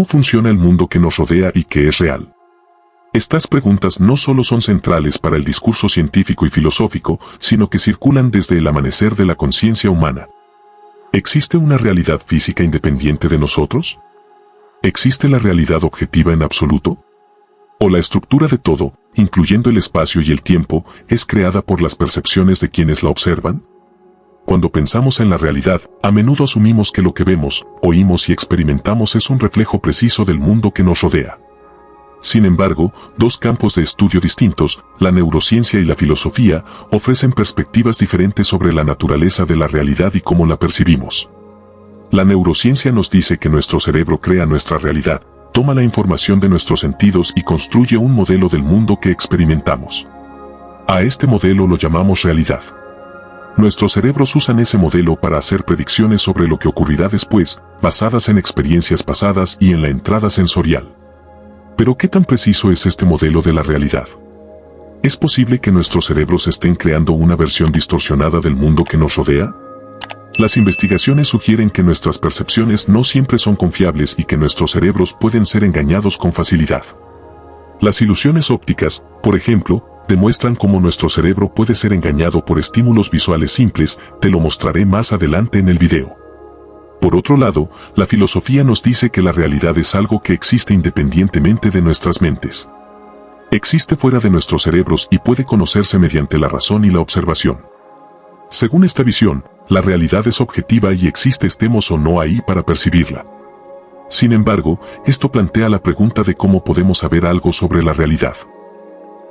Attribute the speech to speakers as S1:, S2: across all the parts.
S1: ¿Cómo funciona el mundo que nos rodea y qué es real? Estas preguntas no solo son centrales para el discurso científico y filosófico, sino que circulan desde el amanecer de la conciencia humana. ¿Existe una realidad física independiente de nosotros? ¿Existe la realidad objetiva en absoluto? ¿O la estructura de todo, incluyendo el espacio y el tiempo, es creada por las percepciones de quienes la observan? Cuando pensamos en la realidad, a menudo asumimos que lo que vemos, oímos y experimentamos es un reflejo preciso del mundo que nos rodea. Sin embargo, dos campos de estudio distintos, la neurociencia y la filosofía, ofrecen perspectivas diferentes sobre la naturaleza de la realidad y cómo la percibimos. La neurociencia nos dice que nuestro cerebro crea nuestra realidad, toma la información de nuestros sentidos y construye un modelo del mundo que experimentamos. A este modelo lo llamamos realidad. Nuestros cerebros usan ese modelo para hacer predicciones sobre lo que ocurrirá después, basadas en experiencias pasadas y en la entrada sensorial. Pero ¿qué tan preciso es este modelo de la realidad? ¿Es posible que nuestros cerebros estén creando una versión distorsionada del mundo que nos rodea? Las investigaciones sugieren que nuestras percepciones no siempre son confiables y que nuestros cerebros pueden ser engañados con facilidad. Las ilusiones ópticas, por ejemplo, demuestran cómo nuestro cerebro puede ser engañado por estímulos visuales simples, te lo mostraré más adelante en el video. Por otro lado, la filosofía nos dice que la realidad es algo que existe independientemente de nuestras mentes. Existe fuera de nuestros cerebros y puede conocerse mediante la razón y la observación. Según esta visión, la realidad es objetiva y existe estemos o no ahí para percibirla. Sin embargo, esto plantea la pregunta de cómo podemos saber algo sobre la realidad.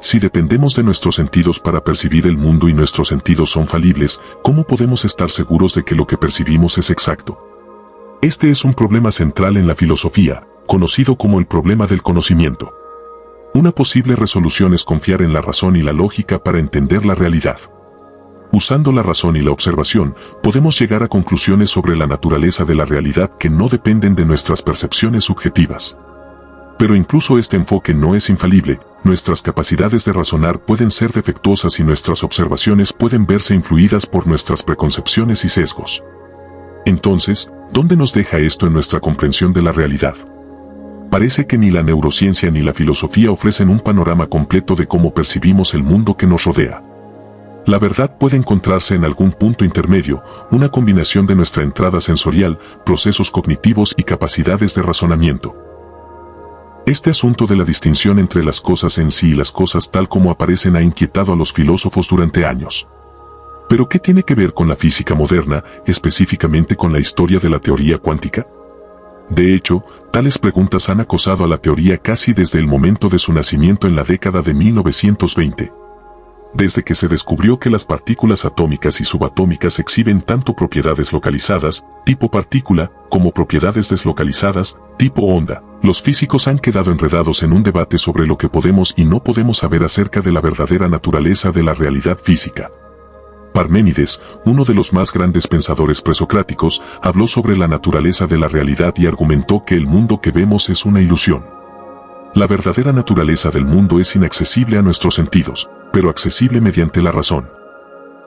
S1: Si dependemos de nuestros sentidos para percibir el mundo y nuestros sentidos son falibles, ¿cómo podemos estar seguros de que lo que percibimos es exacto? Este es un problema central en la filosofía, conocido como el problema del conocimiento. Una posible resolución es confiar en la razón y la lógica para entender la realidad. Usando la razón y la observación, podemos llegar a conclusiones sobre la naturaleza de la realidad que no dependen de nuestras percepciones subjetivas. Pero incluso este enfoque no es infalible, nuestras capacidades de razonar pueden ser defectuosas y nuestras observaciones pueden verse influidas por nuestras preconcepciones y sesgos. Entonces, ¿dónde nos deja esto en nuestra comprensión de la realidad? Parece que ni la neurociencia ni la filosofía ofrecen un panorama completo de cómo percibimos el mundo que nos rodea. La verdad puede encontrarse en algún punto intermedio, una combinación de nuestra entrada sensorial, procesos cognitivos y capacidades de razonamiento. Este asunto de la distinción entre las cosas en sí y las cosas tal como aparecen ha inquietado a los filósofos durante años. ¿Pero qué tiene que ver con la física moderna, específicamente con la historia de la teoría cuántica? De hecho, tales preguntas han acosado a la teoría casi desde el momento de su nacimiento en la década de 1920. Desde que se descubrió que las partículas atómicas y subatómicas exhiben tanto propiedades localizadas, tipo partícula, como propiedades deslocalizadas, tipo onda, los físicos han quedado enredados en un debate sobre lo que podemos y no podemos saber acerca de la verdadera naturaleza de la realidad física. Parménides, uno de los más grandes pensadores presocráticos, habló sobre la naturaleza de la realidad y argumentó que el mundo que vemos es una ilusión. La verdadera naturaleza del mundo es inaccesible a nuestros sentidos, pero accesible mediante la razón.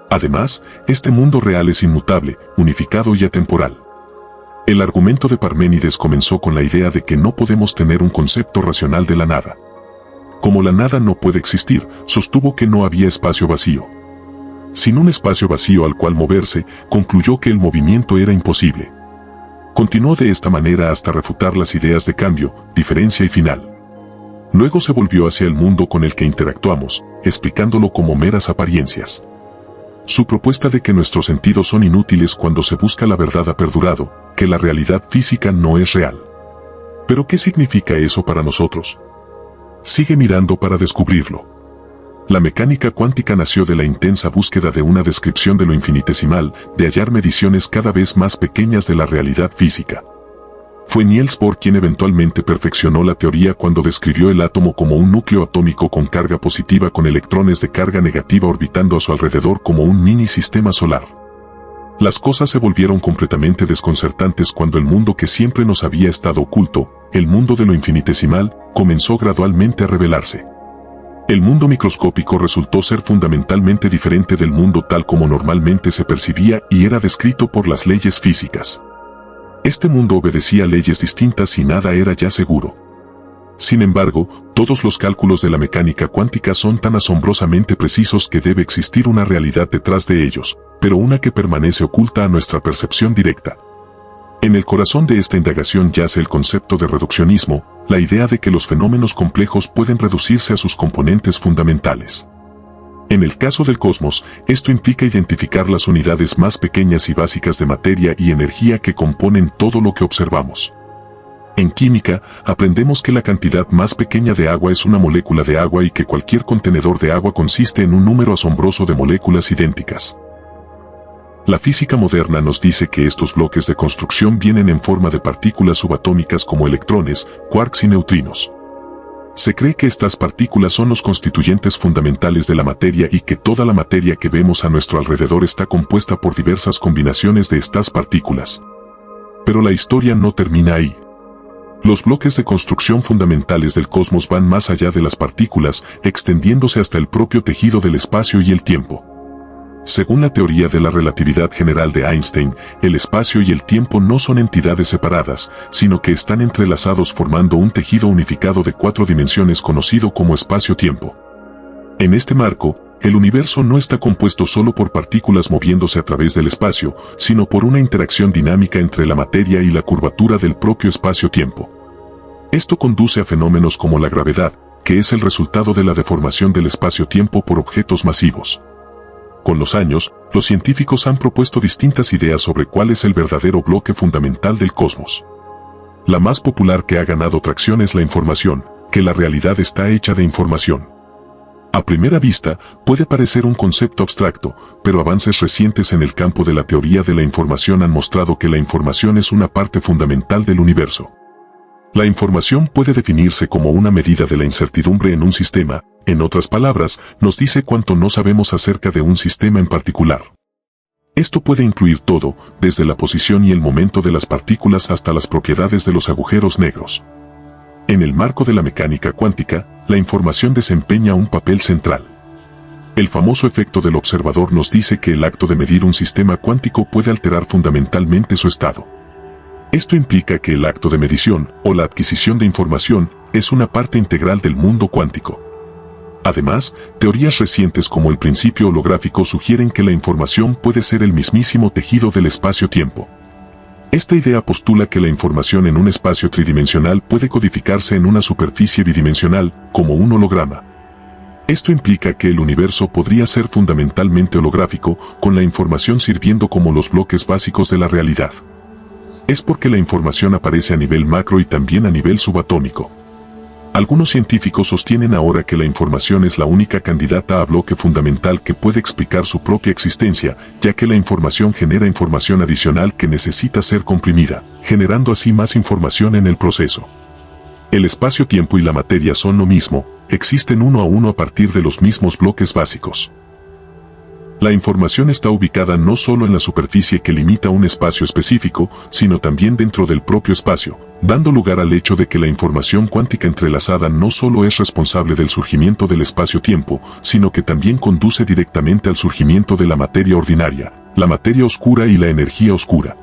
S1: Además, este mundo real es inmutable, unificado y atemporal. El argumento de Parménides comenzó con la idea de que no podemos tener un concepto racional de la nada. Como la nada no puede existir, sostuvo que no había espacio vacío. Sin un espacio vacío al cual moverse, concluyó que el movimiento era imposible. Continuó de esta manera hasta refutar las ideas de cambio, diferencia y final. Luego se volvió hacia el mundo con el que interactuamos, explicándolo como meras apariencias. Su propuesta de que nuestros sentidos son inútiles cuando se busca la verdad ha perdurado, que la realidad física no es real. ¿Pero qué significa eso para nosotros? Sigue mirando para descubrirlo. La mecánica cuántica nació de la intensa búsqueda de una descripción de lo infinitesimal, de hallar mediciones cada vez más pequeñas de la realidad física. Fue Niels Bohr quien eventualmente perfeccionó la teoría cuando describió el átomo como un núcleo atómico con carga positiva con electrones de carga negativa orbitando a su alrededor como un mini sistema solar. Las cosas se volvieron completamente desconcertantes cuando el mundo que siempre nos había estado oculto, el mundo de lo infinitesimal, comenzó gradualmente a revelarse. El mundo microscópico resultó ser fundamentalmente diferente del mundo tal como normalmente se percibía y era descrito por las leyes físicas. Este mundo obedecía leyes distintas y nada era ya seguro. Sin embargo, todos los cálculos de la mecánica cuántica son tan asombrosamente precisos que debe existir una realidad detrás de ellos, pero una que permanece oculta a nuestra percepción directa. En el corazón de esta indagación yace el concepto de reduccionismo, la idea de que los fenómenos complejos pueden reducirse a sus componentes fundamentales. En el caso del cosmos, esto implica identificar las unidades más pequeñas y básicas de materia y energía que componen todo lo que observamos. En química, aprendemos que la cantidad más pequeña de agua es una molécula de agua y que cualquier contenedor de agua consiste en un número asombroso de moléculas idénticas. La física moderna nos dice que estos bloques de construcción vienen en forma de partículas subatómicas como electrones, quarks y neutrinos. Se cree que estas partículas son los constituyentes fundamentales de la materia y que toda la materia que vemos a nuestro alrededor está compuesta por diversas combinaciones de estas partículas. Pero la historia no termina ahí. Los bloques de construcción fundamentales del cosmos van más allá de las partículas, extendiéndose hasta el propio tejido del espacio y el tiempo. Según la teoría de la relatividad general de Einstein, el espacio y el tiempo no son entidades separadas, sino que están entrelazados formando un tejido unificado de 4 dimensiones conocido como espacio-tiempo. En este marco, el universo no está compuesto solo por partículas moviéndose a través del espacio, sino por una interacción dinámica entre la materia y la curvatura del propio espacio-tiempo. Esto conduce a fenómenos como la gravedad, que es el resultado de la deformación del espacio-tiempo por objetos masivos. Con los años, los científicos han propuesto distintas ideas sobre cuál es el verdadero bloque fundamental del cosmos. La más popular que ha ganado tracción es la información, que la realidad está hecha de información. A primera vista, puede parecer un concepto abstracto, pero avances recientes en el campo de la teoría de la información han mostrado que la información es una parte fundamental del universo. La información puede definirse como una medida de la incertidumbre en un sistema, en otras palabras, nos dice cuánto no sabemos acerca de un sistema en particular. Esto puede incluir todo, desde la posición y el momento de las partículas hasta las propiedades de los agujeros negros. En el marco de la mecánica cuántica, la información desempeña un papel central. El famoso efecto del observador nos dice que el acto de medir un sistema cuántico puede alterar fundamentalmente su estado. Esto implica que el acto de medición, o la adquisición de información, es una parte integral del mundo cuántico. Además, teorías recientes como el principio holográfico sugieren que la información puede ser el mismísimo tejido del espacio-tiempo. Esta idea postula que la información en un espacio tridimensional puede codificarse en una superficie bidimensional, como un holograma. Esto implica que el universo podría ser fundamentalmente holográfico, con la información sirviendo como los bloques básicos de la realidad. Es porque la información aparece a nivel macro y también a nivel subatómico. Algunos científicos sostienen ahora que la información es la única candidata a bloque fundamental que puede explicar su propia existencia, ya que la información genera información adicional que necesita ser comprimida, generando así más información en el proceso. El espacio-tiempo y la materia son lo mismo, existen uno a uno a partir de los mismos bloques básicos. La información está ubicada no solo en la superficie que limita un espacio específico, sino también dentro del propio espacio, dando lugar al hecho de que la información cuántica entrelazada no solo es responsable del surgimiento del espacio-tiempo, sino que también conduce directamente al surgimiento de la materia ordinaria, la materia oscura y la energía oscura.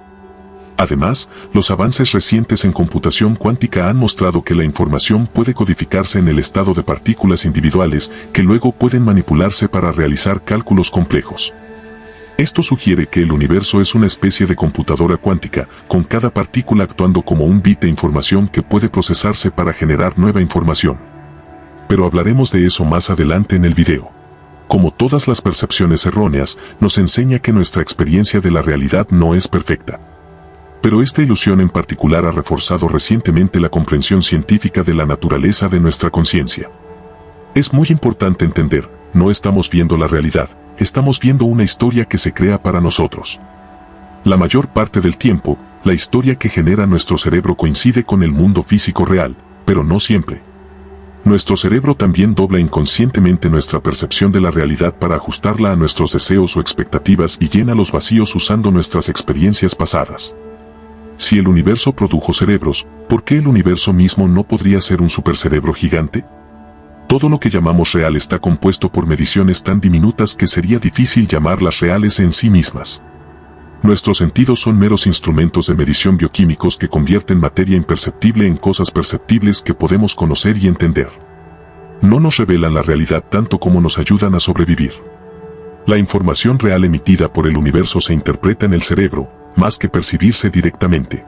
S1: Además, los avances recientes en computación cuántica han mostrado que la información puede codificarse en el estado de partículas individuales que luego pueden manipularse para realizar cálculos complejos. Esto sugiere que el universo es una especie de computadora cuántica, con cada partícula actuando como un bit de información que puede procesarse para generar nueva información. Pero hablaremos de eso más adelante en el video. Como todas las percepciones erróneas, nos enseña que nuestra experiencia de la realidad no es perfecta. Pero esta ilusión en particular ha reforzado recientemente la comprensión científica de la naturaleza de nuestra conciencia. Es muy importante entender, no estamos viendo la realidad, estamos viendo una historia que se crea para nosotros. La mayor parte del tiempo, la historia que genera nuestro cerebro coincide con el mundo físico real, pero no siempre. Nuestro cerebro también dobla inconscientemente nuestra percepción de la realidad para ajustarla a nuestros deseos o expectativas y llena los vacíos usando nuestras experiencias pasadas. Si el universo produjo cerebros, ¿por qué el universo mismo no podría ser un supercerebro gigante? Todo lo que llamamos real está compuesto por mediciones tan diminutas que sería difícil llamarlas reales en sí mismas. Nuestros sentidos son meros instrumentos de medición bioquímicos que convierten materia imperceptible en cosas perceptibles que podemos conocer y entender. No nos revelan la realidad tanto como nos ayudan a sobrevivir. La información real emitida por el universo se interpreta en el cerebro, más que percibirse directamente.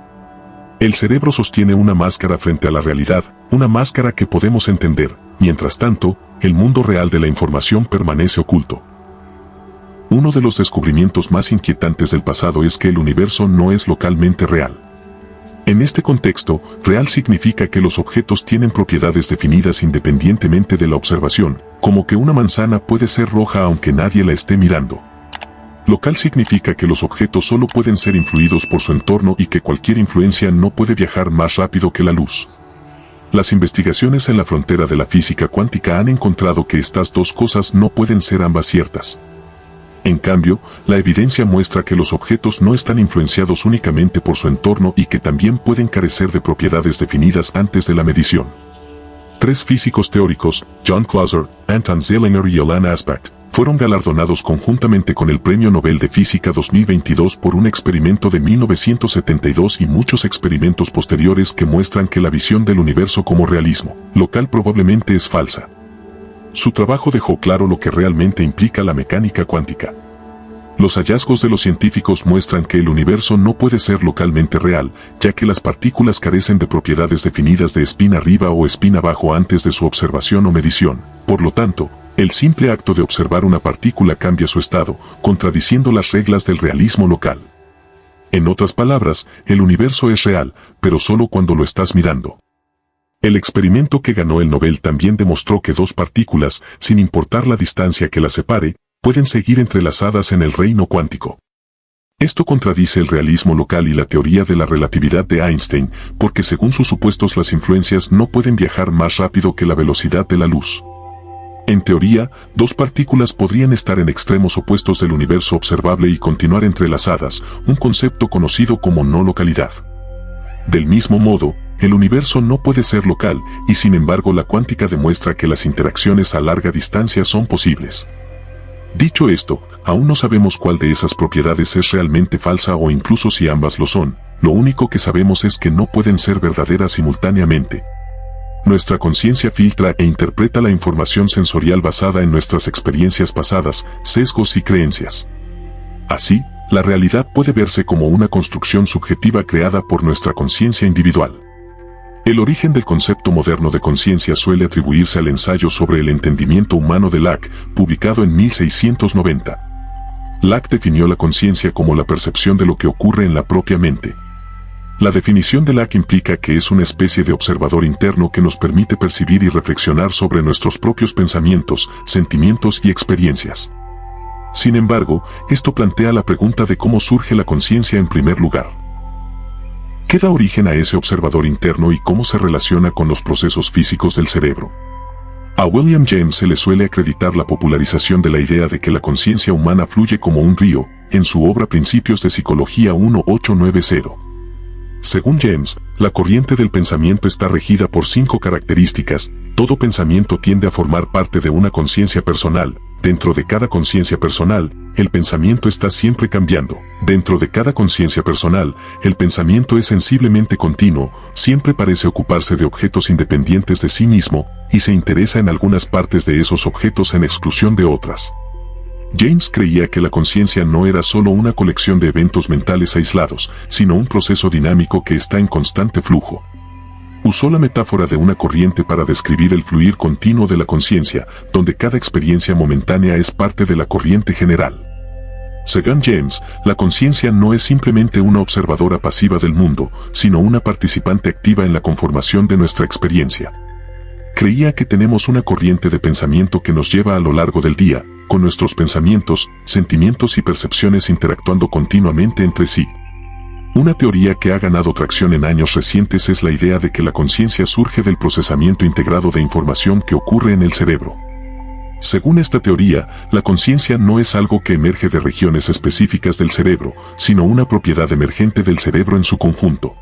S1: El cerebro sostiene una máscara frente a la realidad, una máscara que podemos entender. Mientras tanto, el mundo real de la información permanece oculto. Uno de los descubrimientos más inquietantes del pasado es que el universo no es localmente real. En este contexto, real significa que los objetos tienen propiedades definidas independientemente de la observación, como que una manzana puede ser roja aunque nadie la esté mirando. Local significa que los objetos solo pueden ser influidos por su entorno y que cualquier influencia no puede viajar más rápido que la luz. Las investigaciones en la frontera de la física cuántica han encontrado que estas dos cosas no pueden ser ambas ciertas. En cambio, la evidencia muestra que los objetos no están influenciados únicamente por su entorno y que también pueden carecer de propiedades definidas antes de la medición. Tres físicos teóricos, John Clauser, Anton Zeilinger y Johann Aspect, fueron galardonados conjuntamente con el Premio Nobel de Física 2022 por un experimento de 1972 y muchos experimentos posteriores que muestran que la visión del universo como realismo local probablemente es falsa. Su trabajo dejó claro lo que realmente implica la mecánica cuántica. Los hallazgos de los científicos muestran que el universo no puede ser localmente real, ya que las partículas carecen de propiedades definidas de spin arriba o spin abajo antes de su observación o medición. Por lo tanto, el simple acto de observar una partícula cambia su estado, contradiciendo las reglas del realismo local. En otras palabras, el universo es real, pero solo cuando lo estás mirando. El experimento que ganó el Nobel también demostró que dos partículas, sin importar la distancia que las separe, pueden seguir entrelazadas en el reino cuántico. Esto contradice el realismo local y la teoría de la relatividad de Einstein, porque según sus supuestos las influencias no pueden viajar más rápido que la velocidad de la luz. En teoría, dos partículas podrían estar en extremos opuestos del universo observable y continuar entrelazadas, un concepto conocido como no localidad. Del mismo modo, el universo no puede ser local, y sin embargo la cuántica demuestra que las interacciones a larga distancia son posibles. Dicho esto, aún no sabemos cuál de esas propiedades es realmente falsa o incluso si ambas lo son, lo único que sabemos es que no pueden ser verdaderas simultáneamente. Nuestra conciencia filtra e interpreta la información sensorial basada en nuestras experiencias pasadas, sesgos y creencias. Así, la realidad puede verse como una construcción subjetiva creada por nuestra conciencia individual. El origen del concepto moderno de conciencia suele atribuirse al ensayo sobre el entendimiento humano de Locke, publicado en 1690. Locke definió la conciencia como la percepción de lo que ocurre en la propia mente. La definición de Locke implica que es una especie de observador interno que nos permite percibir y reflexionar sobre nuestros propios pensamientos, sentimientos y experiencias. Sin embargo, esto plantea la pregunta de cómo surge la conciencia en primer lugar. ¿Qué da origen a ese observador interno y cómo se relaciona con los procesos físicos del cerebro? A William James se le suele acreditar la popularización de la idea de que la conciencia humana fluye como un río, en su obra Principios de Psicología 1890. Según James, la corriente del pensamiento está regida por 5 características. Todo pensamiento tiende a formar parte de una conciencia personal. Dentro de cada conciencia personal, el pensamiento está siempre cambiando. Dentro de cada conciencia personal, el pensamiento es sensiblemente continuo, siempre parece ocuparse de objetos independientes de sí mismo, y se interesa en algunas partes de esos objetos en exclusión de otras. James creía que la conciencia no era solo una colección de eventos mentales aislados, sino un proceso dinámico que está en constante flujo. Usó la metáfora de una corriente para describir el fluir continuo de la conciencia, donde cada experiencia momentánea es parte de la corriente general. Según James, la conciencia no es simplemente una observadora pasiva del mundo, sino una participante activa en la conformación de nuestra experiencia. Creía que tenemos una corriente de pensamiento que nos lleva a lo largo del día, con nuestros pensamientos, sentimientos y percepciones interactuando continuamente entre sí. Una teoría que ha ganado tracción en años recientes es la idea de que la conciencia surge del procesamiento integrado de información que ocurre en el cerebro. Según esta teoría, la conciencia no es algo que emerge de regiones específicas del cerebro, sino una propiedad emergente del cerebro en su conjunto.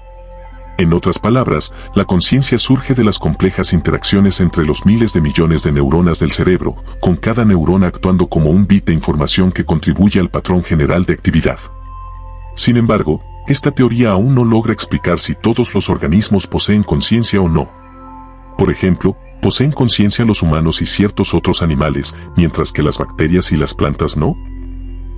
S1: En otras palabras, la conciencia surge de las complejas interacciones entre los miles de millones de neuronas del cerebro, con cada neurona actuando como un bit de información que contribuye al patrón general de actividad. Sin embargo, esta teoría aún no logra explicar si todos los organismos poseen conciencia o no. Por ejemplo, poseen conciencia los humanos y ciertos otros animales, mientras que las bacterias y las plantas no.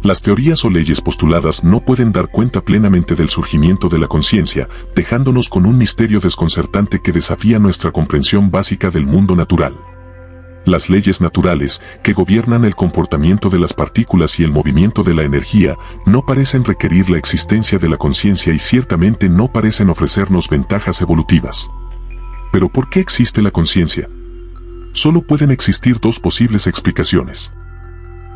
S1: Las teorías o leyes postuladas no pueden dar cuenta plenamente del surgimiento de la conciencia, dejándonos con un misterio desconcertante que desafía nuestra comprensión básica del mundo natural. Las leyes naturales, que gobiernan el comportamiento de las partículas y el movimiento de la energía, no parecen requerir la existencia de la conciencia y ciertamente no parecen ofrecernos ventajas evolutivas. ¿Pero por qué existe la conciencia? Solo pueden existir dos posibles explicaciones.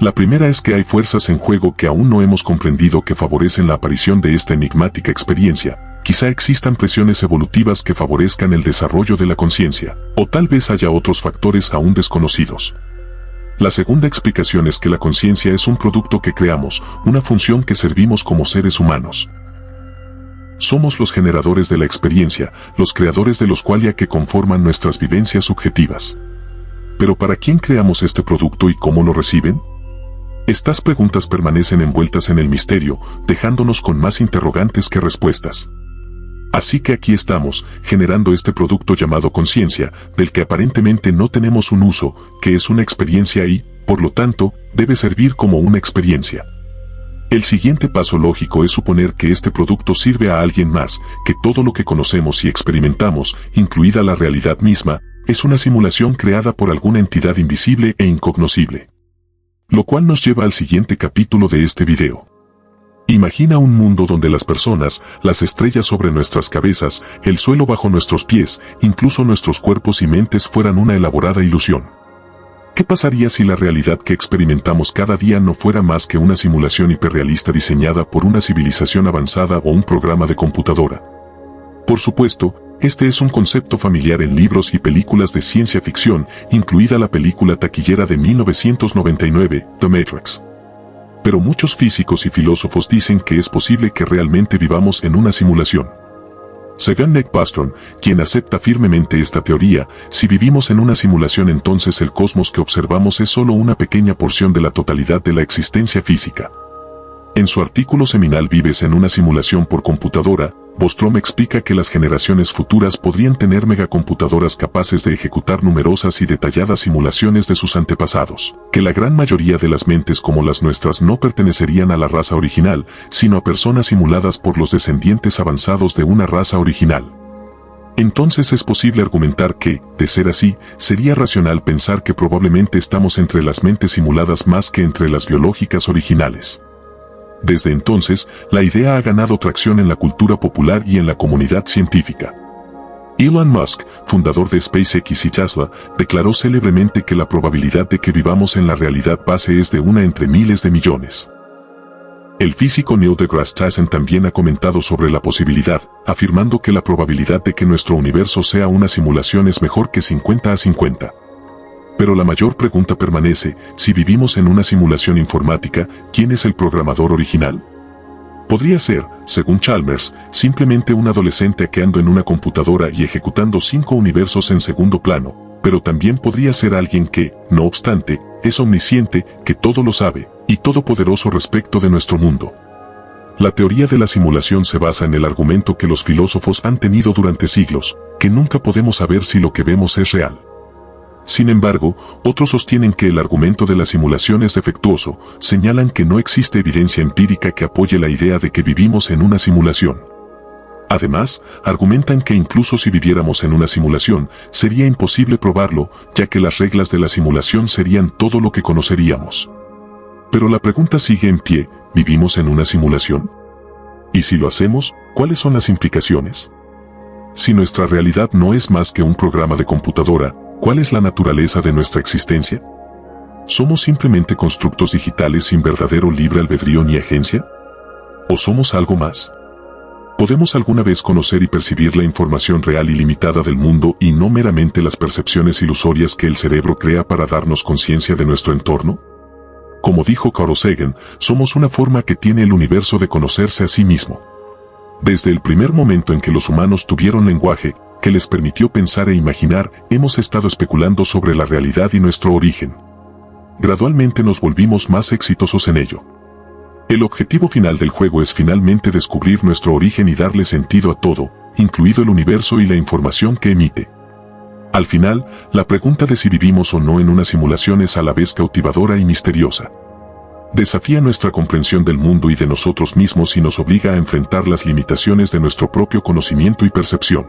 S1: La primera es que hay fuerzas en juego que aún no hemos comprendido que favorecen la aparición de esta enigmática experiencia. Quizá existan presiones evolutivas que favorezcan el desarrollo de la conciencia, o tal vez haya otros factores aún desconocidos. La segunda explicación es que la conciencia es un producto que creamos, una función que servimos como seres humanos. Somos los generadores de la experiencia, los creadores de los qualia que conforman nuestras vivencias subjetivas. Pero ¿para quién creamos este producto y cómo lo reciben? Estas preguntas permanecen envueltas en el misterio, dejándonos con más interrogantes que respuestas. Así que aquí estamos, generando este producto llamado conciencia, del que aparentemente no tenemos un uso, que es una experiencia y, por lo tanto, debe servir como una experiencia. El siguiente paso lógico es suponer que este producto sirve a alguien más, que todo lo que conocemos y experimentamos, incluida la realidad misma, es una simulación creada por alguna entidad invisible e incognoscible. Lo cual nos lleva al siguiente capítulo de este video. Imagina un mundo donde las personas, las estrellas sobre nuestras cabezas, el suelo bajo nuestros pies, incluso nuestros cuerpos y mentes fueran una elaborada ilusión. ¿Qué pasaría si la realidad que experimentamos cada día no fuera más que una simulación hiperrealista diseñada por una civilización avanzada o un programa de computadora? Por supuesto, este es un concepto familiar en libros y películas de ciencia ficción, incluida la película taquillera de 1999, The Matrix. Pero muchos físicos y filósofos dicen que es posible que realmente vivamos en una simulación. Según Nick Bostrom, quien acepta firmemente esta teoría, si vivimos en una simulación entonces el cosmos que observamos es solo una pequeña porción de la totalidad de la existencia física. En su artículo seminal Vives en una simulación por computadora, Bostrom explica que las generaciones futuras podrían tener megacomputadoras capaces de ejecutar numerosas y detalladas simulaciones de sus antepasados, que la gran mayoría de las mentes como las nuestras no pertenecerían a la raza original, sino a personas simuladas por los descendientes avanzados de una raza original. Entonces es posible argumentar que, de ser así, sería racional pensar que probablemente estamos entre las mentes simuladas más que entre las biológicas originales. Desde entonces, la idea ha ganado tracción en la cultura popular y en la comunidad científica. Elon Musk, fundador de SpaceX y Tesla, declaró célebremente que la probabilidad de que vivamos en la realidad base es de una entre miles de millones. El físico Neil deGrasse Tyson también ha comentado sobre la posibilidad, afirmando que la probabilidad de que nuestro universo sea una simulación es mejor que 50-50. Pero la mayor pregunta permanece, si vivimos en una simulación informática, ¿quién es el programador original? Podría ser, según Chalmers, simplemente un adolescente hackeando en una computadora y ejecutando 5 universos en segundo plano, pero también podría ser alguien que, no obstante, es omnisciente, que todo lo sabe, y todopoderoso respecto de nuestro mundo. La teoría de la simulación se basa en el argumento que los filósofos han tenido durante siglos, que nunca podemos saber si lo que vemos es real. Sin embargo, otros sostienen que el argumento de la simulación es defectuoso, señalan que no existe evidencia empírica que apoye la idea de que vivimos en una simulación. Además, argumentan que incluso si viviéramos en una simulación, sería imposible probarlo, ya que las reglas de la simulación serían todo lo que conoceríamos. Pero la pregunta sigue en pie, ¿vivimos en una simulación? Y si lo hacemos, ¿cuáles son las implicaciones? Si nuestra realidad no es más que un programa de computadora, ¿cuál es la naturaleza de nuestra existencia? ¿Somos simplemente constructos digitales sin verdadero libre albedrío ni agencia? ¿O somos algo más? ¿Podemos alguna vez conocer y percibir la información real y limitada del mundo y no meramente las percepciones ilusorias que el cerebro crea para darnos conciencia de nuestro entorno? Como dijo Carl Sagan, somos una forma que tiene el universo de conocerse a sí mismo. Desde el primer momento en que los humanos tuvieron lenguaje, que les permitió pensar e imaginar, hemos estado especulando sobre la realidad y nuestro origen. Gradualmente nos volvimos más exitosos en ello. El objetivo final del juego es finalmente descubrir nuestro origen y darle sentido a todo, incluido el universo y la información que emite. Al final, la pregunta de si vivimos o no en una simulación es a la vez cautivadora y misteriosa. Desafía nuestra comprensión del mundo y de nosotros mismos y nos obliga a enfrentar las limitaciones de nuestro propio conocimiento y percepción.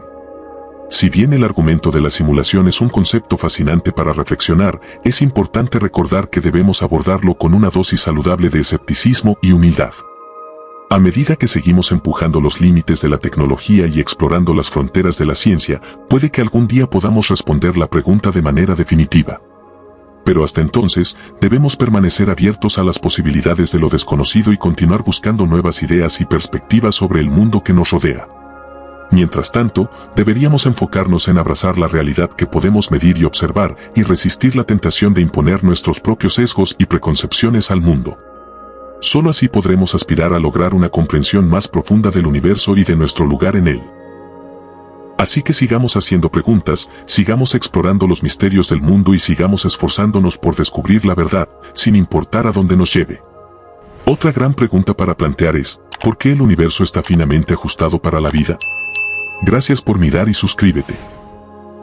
S1: Si bien el argumento de la simulación es un concepto fascinante para reflexionar, es importante recordar que debemos abordarlo con una dosis saludable de escepticismo y humildad. A medida que seguimos empujando los límites de la tecnología y explorando las fronteras de la ciencia, puede que algún día podamos responder la pregunta de manera definitiva. Pero hasta entonces, debemos permanecer abiertos a las posibilidades de lo desconocido y continuar buscando nuevas ideas y perspectivas sobre el mundo que nos rodea. Mientras tanto, deberíamos enfocarnos en abrazar la realidad que podemos medir y observar y resistir la tentación de imponer nuestros propios sesgos y preconcepciones al mundo. Solo así podremos aspirar a lograr una comprensión más profunda del universo y de nuestro lugar en él. Así que sigamos haciendo preguntas, sigamos explorando los misterios del mundo y sigamos esforzándonos por descubrir la verdad, sin importar a dónde nos lleve. Otra gran pregunta para plantear es, ¿por qué el universo está finamente ajustado para la vida? Gracias por mirar y suscríbete.